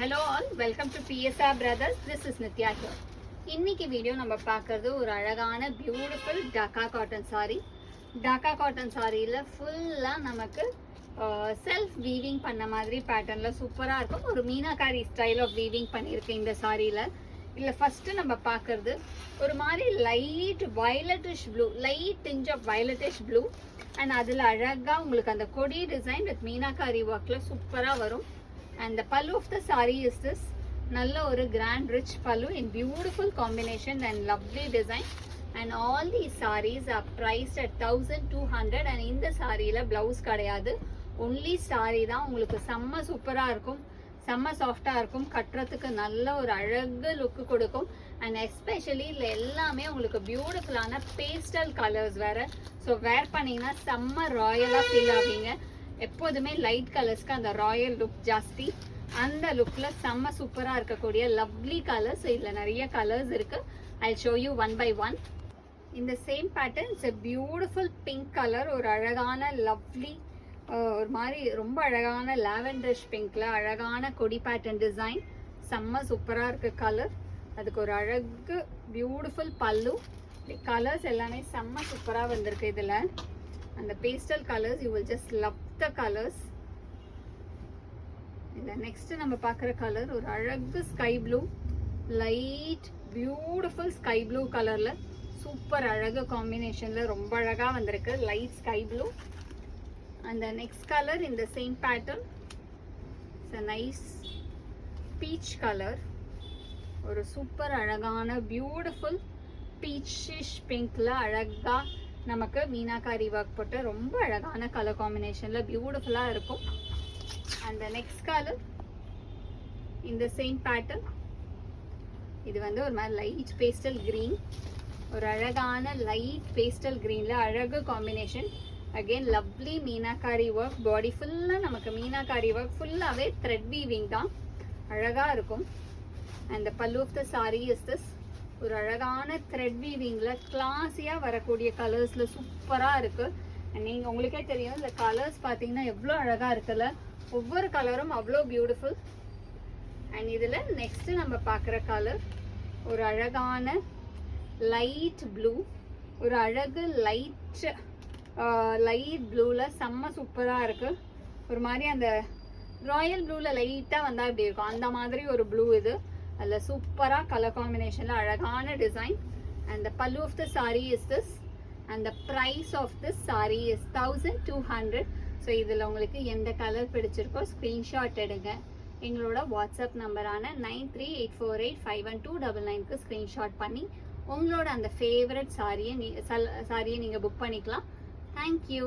Hello all, welcome to PSR Brothers. This is Nitya here. இன்னைக்கு video நம்ம பார்க்கறது ஒரு அழகான beautiful Dhaka cotton saree. Dhaka cotton சாரியில் ஃபுல்லாக நமக்கு செல்ஃப் வீவிங் பண்ண மாதிரி பேட்டர்னில் சூப்பராக இருக்கும். ஒரு மீனாக்காரி ஸ்டைல் ஆஃப் வீவிங் பண்ணியிருக்கு இந்த சாரியில். இதில் ஃபஸ்ட்டு நம்ம பார்க்கறது ஒரு மாதிரி light violetish blue, light tinge of violetish blue and அதில் அழகாக உங்களுக்கு அந்த கொடி டிசைன் வித் மீனாக்காரி ஒர்க்கில் சூப்பராக வரும். And the pallu of the saree is this nalla oru grand rich pallu in beautiful combination and lovely design, and all these sarees are priced at 1200 and in the saree la blouse kadiyadu, only saree da ungalku semma super ah irukum, semma soft ah irukum, kattradhukku nalla oru azhaga look kodukum and especially ellame ungalku beautiful ana pastel colors vera, so wear pannina semma royal ah feel avinga. எப்போதுமே light கலர்ஸ்க்கு அந்த Royal look ஜாஸ்தி, அந்த லுக்கில் செம்ம சூப்பராக இருக்கக்கூடிய lovely colours. இதில் நிறைய கலர்ஸ் இருக்குது. I show you one by one. இந்த same pattern it's a beautiful pink colour, ஒரு அழகான லவ்லி ஒரு மாதிரி ரொம்ப அழகான லாவெண்டரிஷ் பிங்க்ல அழகான கொடி பேட்டர்ன் டிசைன், செம்ம சூப்பராக இருக்குது கலர். அதுக்கு ஒரு அழகு பியூட்டிஃபுல் பல்லு. கலர்ஸ் எல்லாமே செம்ம சூப்பராக வந்திருக்கு இதில். And the pastel colors, you will just love the colors. இந்த நெக்ஸ்ட் நம்ம பார்க்குற கலர் ஒரு அழகு sky blue, light beautiful sky blue கலரில் சூப்பர் அழகு காம்பினேஷனில் ரொம்ப அழகாக வந்திருக்கு லைட் ஸ்கை ப்ளூ. அந்த நெக்ஸ்ட் கலர் இந்த same pattern it's a nice peach colour, ஒரு சூப்பர் அழகான பியூட்டிஃபுல் பீச்சிஷ் பிங்க்ல அழகாக நமக்கு மீனாக்காரி ஒர்க் போட்டு ரொம்ப அழகான கலர் காம்பினேஷனில் பியூட்டிஃபுல்லாக இருக்கும். அந்த நெக்ஸ்ட் கலர் இந்த சேம் பேட்டர்ன், இது வந்து ஒரு மாதிரி லைட் பேஸ்டல் க்ரீன், ஒரு அழகான லைட் பேஸ்டல் க்ரீனில் அழகு combination. Again lovely meenakari work, body ஃபுல்லாக நமக்கு மீனாக்காரி ஒர்க் ஃபுல்லாகவே த்ரெட் வீவிங் தான், அழகாக இருக்கும். And the pallu of the sari is this, ஒரு அழகான த்ரெட் வீவிங்கில் கிளாஸியாக வரக்கூடிய கலர்ஸில் சூப்பராக இருக்குது. அண்ட் நீங்கள் உங்களுக்கே தெரியும் இந்த கலர்ஸ் பார்த்தீங்கன்னா எவ்வளோ அழகாக இருக்குல்ல, ஒவ்வொரு கலரும் அவ்வளோ பியூட்டிஃபுல். அண்ட் இதில் நெக்ஸ்ட்டு நம்ம பார்க்குற கலர் ஒரு அழகான லைட் ப்ளூ, ஒரு அழகு லைட் ப்ளூவில் செம்ம சூப்பராக இருக்குது. ஒரு மாதிரி அந்த ராயல் ப்ளூவில் லைட்டாக வந்தால் இப்படி இருக்கும், அந்த மாதிரி ஒரு ப்ளூ இது. அதில் சூப்பராக கலர் காம்பினேஷனில் அழகான design. And the pallu of the sari is this and the price of this sari is 1200. So இதில் உங்களுக்கு எந்த கலர் பிடிச்சிருக்கோ ஸ்க்ரீன்ஷாட் எடுங்க. எங்களோட வாட்ஸ்அப் நம்பரான 9384851299க்கு ஸ்க்ரீன்ஷாட் பண்ணி உங்களோட அந்த ஃபேவரட் சாரியை நீங்கள் புக் பண்ணிக்கலாம். தேங்க்யூ.